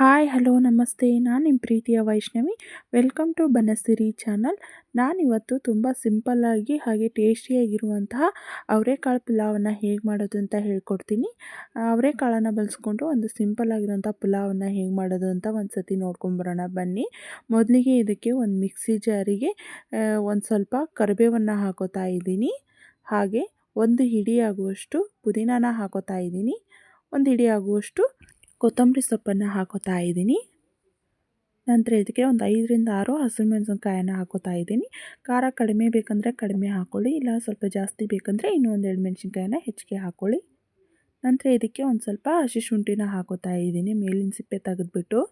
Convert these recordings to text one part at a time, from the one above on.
Hi hello ನಮಸ್ತೆ. ನಾನು ನಿಮ್ಮ ಪ್ರೀತಿಯ Vaishnavi. Welcome to Banasiri channel. ನಾನಿವತ್ತು ತುಂಬ ಸಿಂಪಲ್ಲಾಗಿ ಹಾಗೆ ಟೇಸ್ಟಿಯಾಗಿರುವಂತಹ ಅವರೆಕಾಳು ಪುಲಾವನ್ನು ಹೇಗೆ ಮಾಡೋದು ಅಂತ ಹೇಳ್ಕೊಡ್ತೀನಿ. ಅವರೆಕಾಳನ್ನು ಬಳಸ್ಕೊಂಡು ಒಂದು ಸಿಂಪಲ್ಲಾಗಿರುವಂಥ ಪುಲಾವನ್ನು ಹೇಗೆ ಮಾಡೋದು ಅಂತ ಒಂದು ಸತಿ ನೋಡ್ಕೊಂಬರೋಣ ಬನ್ನಿ. ಮೊದಲಿಗೆ ಇದಕ್ಕೆ ಒಂದು ಮಿಕ್ಸಿ ಜಾರಿಗೆ ಒಂದು ಸ್ವಲ್ಪ ಕರಿಬೇವನ್ನು ಹಾಕೋತಾ ಇದ್ದೀನಿ. ಹಾಗೆ ಒಂದು ಹಿಡಿ ಆಗುವಷ್ಟು ಪುದೀನಾನ ಹಾಕೋತಾ ಇದ್ದೀನಿ. ಒಂದು ಹಿಡಿ ಆಗುವಷ್ಟು ಕೊತ್ತಂಬರಿ ಸೊಪ್ಪನ್ನು ಹಾಕೋತಾ ಇದ್ದೀನಿ. ನಂತರ ಇದಕ್ಕೆ ಒಂದು 5ರಿಂದ 6 ಹಸಿಮೆಣಸಿನಕಾಯನ್ನು ಹಾಕೋತಾ ಇದ್ದೀನಿ. ಖಾರ ಕಡಿಮೆ ಬೇಕಂದರೆ ಕಡಿಮೆ ಹಾಕ್ಕೊಳ್ಳಿ, ಇಲ್ಲ ಸ್ವಲ್ಪ ಜಾಸ್ತಿ ಬೇಕಂದರೆ ಇನ್ನೂ ಒಂದು 2 ಮೆಣಸಿನ್ಕಾಯನ್ನು ಹೆಚ್ಚಿಗೆ ಹಾಕ್ಕೊಳ್ಳಿ. ನಂತರ ಇದಕ್ಕೆ ಒಂದು ಸ್ವಲ್ಪ ಹಸಿ ಶುಂಠಿನ ಹಾಕೋತಾ ಇದ್ದೀನಿ, ಮೇಲಿನ ಸಿಪ್ಪೆ ತೆಗೆದುಬಿಟ್ಟು.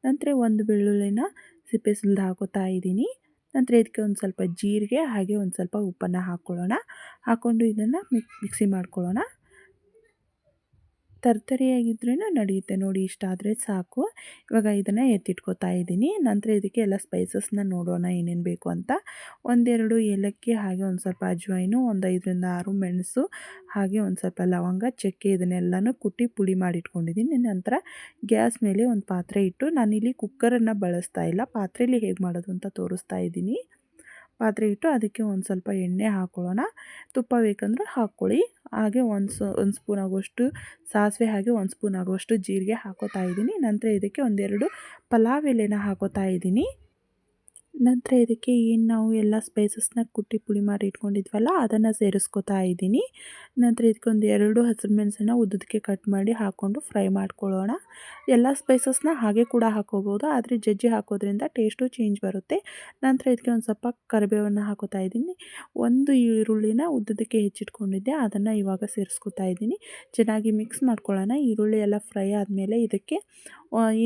ನಂತರ ಒಂದು ಬೆಳ್ಳುಳ್ಳಿನ ಸಿಪ್ಪೆ ಸುಲಿದು ಹಾಕೋತಾ ಇದ್ದೀನಿ. ನಂತರ ಇದಕ್ಕೆ ಒಂದು ಸ್ವಲ್ಪ ಜೀರಿಗೆ ಹಾಗೆ ಒಂದು ಸ್ವಲ್ಪ ಉಪ್ಪನ್ನು ಹಾಕ್ಕೊಳ್ಳೋಣ. ಹಾಕ್ಕೊಂಡು ಇದನ್ನು ಮಿಕ್ಸಿ ಮಾಡ್ಕೊಳ್ಳೋಣ. ತರ್ತರಿಯಾಗಿದ್ರೂ ನಡೆಯುತ್ತೆ ನೋಡಿ, ಇಷ್ಟ ಆದರೆ ಸಾಕು. ಇವಾಗ ಇದನ್ನು ಎತ್ತಿಟ್ಕೋತಾ ಇದ್ದೀನಿ. ನಂತರ ಇದಕ್ಕೆ ಎಲ್ಲ ಸ್ಪೈಸಸ್ನ ನೋಡೋಣ ಏನೇನು ಬೇಕು ಅಂತ. ಒಂದೆರಡು ಏಲಕ್ಕಿ ಹಾಗೆ ಒಂದು ಸ್ವಲ್ಪ ಅಜ್ವೈನು, ಒಂದು 5ರಿಂದ 6 ಮೆಣಸು ಹಾಗೆ ಒಂದು ಸ್ವಲ್ಪ ಲವಂಗ, ಚಕ್ಕೆ ಇದನ್ನೆಲ್ಲನೂ ಕುಟ್ಟಿ ಪುಡಿ ಮಾಡಿಟ್ಕೊಂಡಿದ್ದೀನಿ. ನಂತರ ಗ್ಯಾಸ್ ಮೇಲೆ ಒಂದು ಪಾತ್ರೆ ಇಟ್ಟು, ನಾನಿಲ್ಲಿ ಕುಕ್ಕರನ್ನು ಬಳಸ್ತಾ ಇಲ್ಲ, ಪಾತ್ರೆಯಲ್ಲಿ ಹೇಗೆ ಮಾಡೋದು ಅಂತ ತೋರಿಸ್ತಾ ಇದ್ದೀನಿ. ಪಾತ್ರೆ ಇಟ್ಟು ಅದಕ್ಕೆ ಒಂದು ಸ್ವಲ್ಪ ಎಣ್ಣೆ ಹಾಕ್ಕೊಳ್ಳೋಣ. ತುಪ್ಪ ಬೇಕಂದ್ರೆ ಹಾಕ್ಕೊಳ್ಳಿ. ಹಾಗೆ ಒಂದು ಸ್ಪೂನ್ ಆಗುವಷ್ಟು ಸಾಸಿವೆ ಹಾಗೆ ಒಂದು ಸ್ಪೂನ್ ಆಗುವಷ್ಟು ಜೀರಿಗೆ ಹಾಕೋತಾ ಇದ್ದೀನಿ. ನಂತರ ಇದಕ್ಕೆ ಒಂದೆರಡು ಪಲಾವ್ ಎಲೆನ ಹಾಕೋತಾ ಇದ್ದೀನಿ. ನಂತರ ಇದಕ್ಕೆ ಏನು ನಾವು ಎಲ್ಲ ಸ್ಪೈಸಸ್ನ ಕುಟ್ಟಿ ಪುಡಿ ಮಾಡಿ ಇಟ್ಕೊಂಡಿದ್ವಲ್ಲ ಅದನ್ನು ಸೇರಿಸ್ಕೊತಾ ಇದ್ದೀನಿ. ನಂತರ ಇದಕ್ಕೊಂದು 2 ಹಸಿರುಮೆಣಸನ್ನು ಉದ್ದಕ್ಕೆ ಕಟ್ ಮಾಡಿ ಹಾಕ್ಕೊಂಡು ಫ್ರೈ ಮಾಡ್ಕೊಳ್ಳೋಣ. ಎಲ್ಲ ಸ್ಪೈಸಸ್ನ ಹಾಗೆ ಕೂಡ ಹಾಕೋಬೋದು, ಆದರೆ ಜಜ್ಜಿ ಹಾಕೋದ್ರಿಂದ ಟೇಸ್ಟು ಚೇಂಜ್ ಬರುತ್ತೆ. ನಂತರ ಇದಕ್ಕೆ ಒಂದು ಸ್ವಲ್ಪ ಕರಿಬೇವನ್ನು ಹಾಕೋತಾ ಇದ್ದೀನಿ. ಒಂದು ಈರುಳ್ಳಿನ ಉದ್ದಕ್ಕೆ ಹೆಚ್ಚಿಟ್ಕೊಂಡಿದ್ದೆ, ಅದನ್ನು ಇವಾಗ ಸೇರಿಸ್ಕೊತಾ ಇದ್ದೀನಿ. ಚೆನ್ನಾಗಿ ಮಿಕ್ಸ್ ಮಾಡ್ಕೊಳ್ಳೋಣ. ಈರುಳ್ಳಿ ಎಲ್ಲ ಫ್ರೈ ಆದಮೇಲೆ ಇದಕ್ಕೆ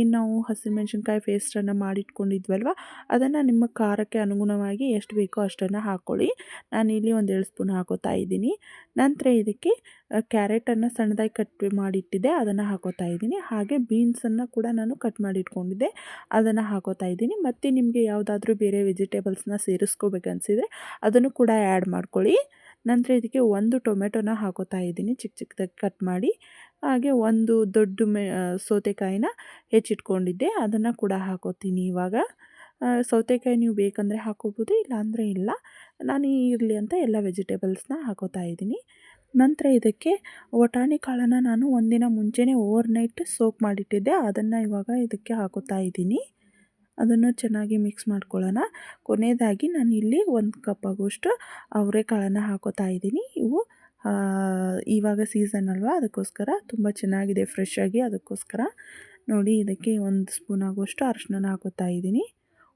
ಏನು ನಾವು ಹಸಿಮೆಣ್ಸಿನ್ಕಾಯಿ ಪೇಸ್ಟನ್ನು ಮಾಡಿಟ್ಕೊಂಡಿದ್ವಲ್ವ ಅದನ್ನು ನಿಮ್ಮ ಖಾರಕ್ಕೆ ಅನುಗುಣವಾಗಿ ಎಷ್ಟು ಬೇಕೋ ಅಷ್ಟನ್ನು ಹಾಕ್ಕೊಳ್ಳಿ. ನಾನಿಲ್ಲಿ ಒಂದು 2 ಸ್ಪೂನ್ ಹಾಕೋತಾ ಇದ್ದೀನಿ. ನಂತರ ಇದಕ್ಕೆ ಕ್ಯಾರೆಟನ್ನು ಸಣ್ಣದಾಗಿ ಕಟ್ ಮಾಡಿಟ್ಟಿದ್ದೆ, ಅದನ್ನು ಹಾಕೋತಾ ಇದ್ದೀನಿ. ಹಾಗೆ ಬೀನ್ಸನ್ನು ಕೂಡ ನಾನು ಕಟ್ ಮಾಡಿ ಇಟ್ಕೊಂಡಿದ್ದೆ, ಅದನ್ನು ಹಾಕೋತಾ ಇದ್ದೀನಿ. ಮತ್ತು ನಿಮಗೆ ಯಾವುದಾದ್ರೂ ಬೇರೆ ವೆಜಿಟೇಬಲ್ಸ್ನ ಸೇರಿಸ್ಕೋಬೇಕನ್ಸಿದ್ರೆ ಅದನ್ನು ಕೂಡ ಆ್ಯಡ್ ಮಾಡ್ಕೊಳ್ಳಿ. ನಂತರ ಇದಕ್ಕೆ ಒಂದು ಟೊಮೆಟೊನ ಹಾಕೋತಾ ಇದ್ದೀನಿ, ಚಿಕ್ಕ ಚಿಕ್ಕದಾಗಿ ಕಟ್ ಮಾಡಿ. ಹಾಗೆ ಒಂದು ದೊಡ್ಡ ಸೌತೆಕಾಯಿನ ಹೆಚ್ಚಿಟ್ಕೊಂಡಿದ್ದೆ, ಅದನ್ನು ಕೂಡ ಹಾಕೋತೀನಿ ಇವಾಗ. ಸೌತೆಕಾಯಿ ನೀವು ಬೇಕಂದರೆ ಹಾಕೋಬೋದು, ಇಲ್ಲಾಂದರೆ ಇಲ್ಲ. ನಾನು ಇರಲಿ ಅಂತ ಎಲ್ಲ ವೆಜಿಟೇಬಲ್ಸ್ನ ಹಾಕೋತಾ ಇದ್ದೀನಿ. ನಂತರ ಇದಕ್ಕೆ ವಟಾಣಿ ಕಾಳನ್ನು ನಾನು ಒಂದಿನ ಮುಂಚೆನೇ ಓವರ್ನೈಟ್ ಸೋಕ್ ಮಾಡಿಟ್ಟಿದ್ದೆ, ಅದನ್ನು ಇವಾಗ ಇದಕ್ಕೆ ಹಾಕೋತಾ ಇದ್ದೀನಿ. ಅದನ್ನು ಚೆನ್ನಾಗಿ ಮಿಕ್ಸ್ ಮಾಡ್ಕೊಳ್ಳೋಣ. ಕೊನೆಯದಾಗಿ ನಾನು ಇಲ್ಲಿ 1 ಕಪ್ ಆಗುವಷ್ಟು ಅವರೆಕಾಳನ್ನು ಹಾಕೋತಾ ಇದ್ದೀನಿ. ಇವು ಇವಾಗ ಸೀಸನ್ ಅಲ್ವಾ, ಅದಕ್ಕೋಸ್ಕರ ತುಂಬ ಚೆನ್ನಾಗಿದೆ ಫ್ರೆಶ್ ಆಗಿ, ಅದಕ್ಕೋಸ್ಕರ ನೋಡಿ. ಇದಕ್ಕೆ 1 ಸ್ಪೂನ್ ಆಗುವಷ್ಟು ಅರಿಶಿನ ಹಾಕೋತಾ ಇದ್ದೀನಿ.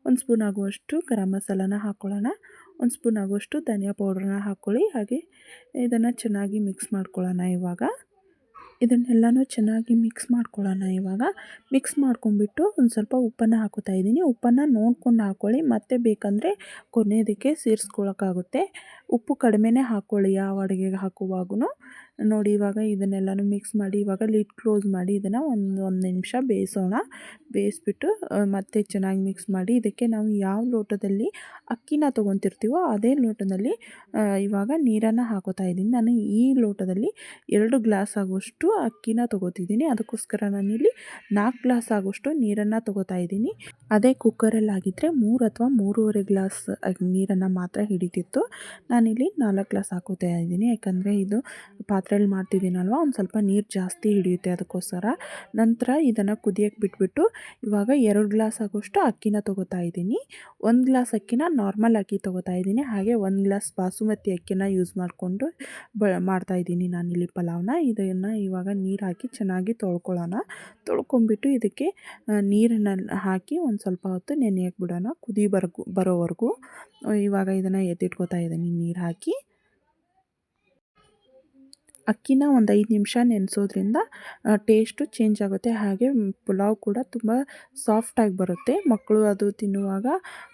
1 ಸ್ಪೂನ್ ಆಗುವಷ್ಟು ಗರಂ ಮಸಾಲಾನ ಹಾಕ್ಕೊಳ್ಳೋಣ. 1 ಸ್ಪೂನ್ ಆಗುವಷ್ಟು ಧನಿಯಾ ಪೌಡ್ರನ್ನ ಹಾಕ್ಕೊಳ್ಳಿ. ಹಾಗೆ ಇದನ್ನು ಚೆನ್ನಾಗಿ ಮಿಕ್ಸ್ ಮಾಡ್ಕೊಳ್ಳೋಣ. ಇದನ್ನೆಲ್ಲನೂ ಚೆನ್ನಾಗಿ ಮಿಕ್ಸ್ ಮಾಡ್ಕೊಳ್ಳೋಣ. ಮಿಕ್ಸ್ ಮಾಡ್ಕೊಂಡ್ಬಿಟ್ಟು ಒಂದು ಸ್ವಲ್ಪ ಉಪ್ಪನ್ನು ಹಾಕೋತಾ ಇದ್ದೀನಿ. ಉಪ್ಪನ್ನು ನೋಡ್ಕೊಂಡು ಹಾಕ್ಕೊಳ್ಳಿ, ಮತ್ತೆ ಬೇಕಂದರೆ ಕೊನೆಯದಕ್ಕೆ ಸೇರಿಸ್ಕೊಳ್ಳೋಕ್ಕಾಗುತ್ತೆ. ಉಪ್ಪು ಕಡಿಮೆನೇ ಹಾಕ್ಕೊಳ್ಳಿ ಯಾವ ಅಡುಗೆಗೆ ಹಾಕುವಾಗೂ. ನೋಡಿ, ಇವಾಗ ಇದನ್ನೆಲ್ಲನೂ ಮಿಕ್ಸ್ ಮಾಡಿ ಇವಾಗ ಲಿಡ್ ಕ್ಲೋಸ್ ಮಾಡಿ ಇದನ್ನು ಒಂದು ನಿಮಿಷ ಬೇಯಿಸೋಣ. ಬೇಯಿಸ್ಬಿಟ್ಟು ಮತ್ತೆ ಚೆನ್ನಾಗಿ ಮಿಕ್ಸ್ ಮಾಡಿ ಇದಕ್ಕೆ ನಾವು ಯಾವ ಲೋಟದಲ್ಲಿ ಅಕ್ಕಿನ ತೊಗೊತಿರ್ತೀವೋ ಅದೇ ಲೋಟದಲ್ಲಿ ಇವಾಗ ನೀರನ್ನು ಹಾಕೋತಾ ಇದ್ದೀನಿ. ನಾನು ಈ ಲೋಟದಲ್ಲಿ 2 ಗ್ಲಾಸ್ ಆಗುವಷ್ಟು ಅಕ್ಕಿನ ತೊಗೋತಿದ್ದೀನಿ, ಅದಕ್ಕೋಸ್ಕರ ನಾನಿಲ್ಲಿ 4 ಗ್ಲಾಸ್ ಆಗುವಷ್ಟು ನೀರನ್ನು ತೊಗೋತಾ ಇದ್ದೀನಿ. ಅದೇ ಕುಕ್ಕರಲ್ಲಾಗಿದ್ದರೆ 3 ಅಥವಾ 3.5 ಗ್ಲಾಸ್ ನೀರನ್ನು ಮಾತ್ರ ಹಿಡಿತಿತ್ತು. ನಾನಿಲ್ಲಿ 4 ಗ್ಲಾಸ್ ಹಾಕೋತಾ ಇದ್ದೀನಿ, ಯಾಕಂದರೆ ಇದು ಪಾತ್ರೆಯಲ್ಲಿ ಮಾಡ್ತಿದ್ದೀನಲ್ವ, ಒಂದು ಸ್ವಲ್ಪ ನೀರು ಜಾಸ್ತಿ ಹಿಡಿಯುತ್ತೆ, ಅದಕ್ಕೋಸ್ಕರ. ನಂತರ ಇದನ್ನು ಕುದಿಯೋಕ್ಕೆ ಬಿಟ್ಬಿಟ್ಟು ಇವಾಗ 2 ಗ್ಲಾಸ್ ಆಗುವಷ್ಟು ಅಕ್ಕಿನ ತೊಗೋತಾ ಇದ್ದೀನಿ. 1 ಗ್ಲಾಸ್ ಅಕ್ಕಿನ ನಾರ್ಮಲ್ ಅಕ್ಕಿ ತೊಗೋತಾ ಇದ್ದೀನಿ. ಹಾಗೆ 1 ಗ್ಲಾಸ್ ಬಾಸುಮತಿ ಅಕ್ಕಿನ ಯೂಸ್ ಮಾಡಿಕೊಂಡು ಮಾಡ್ತಾಯಿದ್ದೀನಿ ನಾನಿಲ್ಲಿ ಪಲಾವ್ನ. ಇದನ್ನು ಇವಾಗ ನೀರು ಹಾಕಿ ಚೆನ್ನಾಗಿ ತೊಳ್ಕೊಳ್ಳೋಣ. ತೊಳ್ಕೊಂಬಿಟ್ಟು ಇದಕ್ಕೆ ನೀರನ್ನು ಹಾಕಿ ಒಂದು ಸ್ವಲ್ಪ ಹೊತ್ತು ನೆನೆಯಕ್ಕೆ ಬಿಡೋಣ, ಬರೋವರೆಗೂ. ಇವಾಗ ಇದನ್ನು ಎತ್ತಿಟ್ಕೋತಾ ಇದ್ದೀನಿ ನೀರು ಹಾಕಿ. ಅಕ್ಕಿನ ಒಂದು 5 ನಿಮಿಷ ನೆನೆಸೋದ್ರಿಂದ ಟೇಸ್ಟು ಚೇಂಜ್ ಆಗುತ್ತೆ. ಹಾಗೆ ಪುಲಾವ್ ಕೂಡ ತುಂಬ ಸಾಫ್ಟಾಗಿ ಬರುತ್ತೆ. ಮಕ್ಕಳು ಅದು ತಿನ್ನುವಾಗ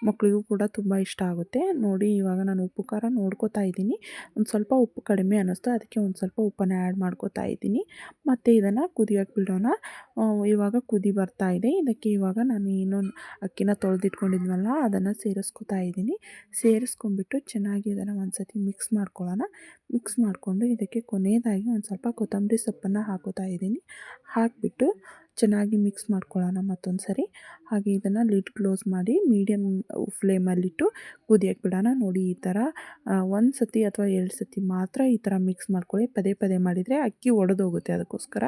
ಮಕ್ಕಳಿಗೂ ಕೂಡ ತುಂಬ ಇಷ್ಟ ಆಗುತ್ತೆ. ನೋಡಿ, ಇವಾಗ ನಾನು ಉಪ್ಪು ಖಾರ ನೋಡ್ಕೋತಾ ಇದ್ದೀನಿ. ಒಂದು ಸ್ವಲ್ಪ ಉಪ್ಪು ಕಡಿಮೆ ಅನ್ನಿಸ್ತು, ಅದಕ್ಕೆ ಒಂದು ಸ್ವಲ್ಪ ಉಪ್ಪನ್ನು ಆ್ಯಡ್ ಮಾಡ್ಕೋತಾ ಇದ್ದೀನಿ. ಮತ್ತು ಇದನ್ನು ಕುದಿಯೋಕ್ಕೆ ಬಿಡೋಣ. ಇವಾಗ ಕುದಿ ಬರ್ತಾ ಇದೆ. ಇದಕ್ಕೆ ಇವಾಗ ನಾನು ಏನು ಅಕ್ಕಿನ ತೊಳೆದಿಟ್ಕೊಂಡಿದ್ವಲ್ಲ ಅದನ್ನು ಸೇರಿಸ್ಕೊತಾ ಇದ್ದೀನಿ. ಸೇರಿಸ್ಕೊಂಡ್ಬಿಟ್ಟು ಚೆನ್ನಾಗಿ ಇದನ್ನು ಒಂದು ಸತಿ ಮಿಕ್ಸ್ ಮಾಡ್ಕೊಳ್ಳೋಣ. ಮಿಕ್ಸ್ ಮಾಡಿಕೊಂಡು ಇದಕ್ಕೆ ಕೊನೆಯದಾಗಿ ಒಂದು ಸ್ವಲ್ಪ ಕೊತ್ತಂಬರಿ ಸೊಪ್ಪನ್ನು ಹಾಕೋತಾ ಇದ್ದೀನಿ. ಹಾಕಿಬಿಟ್ಟು ಚೆನ್ನಾಗಿ ಮಿಕ್ಸ್ ಮಾಡ್ಕೊಳ್ಳೋಣ ಮತ್ತೊಂದು ಸರಿ. ಹಾಗೆ ಇದನ್ನು ಲಿಡ್ ಕ್ಲೋಸ್ ಮಾಡಿ ಮೀಡಿಯಮ್ ಫ್ಲೇಮಲ್ಲಿಟ್ಟು ಕುದಿಯಕ್ಕೆ ಬಿಡೋಣ. ನೋಡಿ ಈ ಥರ 1 ಸತಿ ಅಥವಾ 2 ಸತಿ ಮಾತ್ರ ಈ ಥರ ಮಿಕ್ಸ್ ಮಾಡ್ಕೊಳ್ಳಿ. ಪದೇ ಪದೇ ಮಾಡಿದರೆ ಅಕ್ಕಿ ಒಡೆದೋಗುತ್ತೆ. ಅದಕ್ಕೋಸ್ಕರ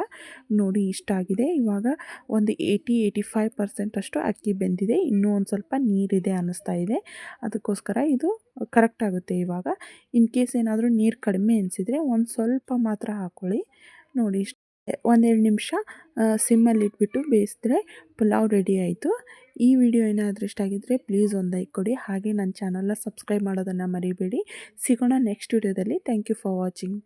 ನೋಡಿ ಇಷ್ಟ ಆಗಿದೆ. ಇವಾಗ ಒಂದು 80-85% ಅಷ್ಟು ಅಕ್ಕಿ ಬೆಂದಿದೆ. ಇನ್ನೂ ಒಂದು ಸ್ವಲ್ಪ ನೀರಿದೆ ಅನ್ನಿಸ್ತಾ ಇದೆ. ಅದಕ್ಕೋಸ್ಕರ ಇದು ಕರೆಕ್ಟ್ ಆಗುತ್ತೆ ಇವಾಗ. ಇನ್ ಕೇಸ್ ಏನಾದರೂ ನೀರು ಕಡಿಮೆ ಅನಿಸಿದರೆ ಒಂದು ಸ್ವಲ್ಪ ಮಾತ್ರ ಹಾಕ್ಕೊಳ್ಳಿ. ನೋಡಿ ಇಷ್ಟು ಒಂದೆರಡು ನಿಮಿಷ ಸಿಮ್ಮಲ್ಲಿ ಇಟ್ಬಿಟ್ಟು ಬೇಯಿಸಿದ್ರೆ ಪುಲಾವ್ ರೆಡಿ ಆಯಿತು. ಈ ವಿಡಿಯೋ ಏನಾದರೂ ಇಷ್ಟ ಆಗಿದ್ದರೆ ಪ್ಲೀಸ್ ಒಂದು ಲೈಕ್ ಕೊಡಿ. ಹಾಗೆ ನನ್ನ ಚಾನಲ್ನ ಸಬ್ಸ್ಕ್ರೈಬ್ ಮಾಡೋದನ್ನು ಮರಿಬೇಡಿ. ಸಿಗೋಣ ನೆಕ್ಸ್ಟ್ ವಿಡಿಯೋದಲ್ಲಿ. Thank you for watching.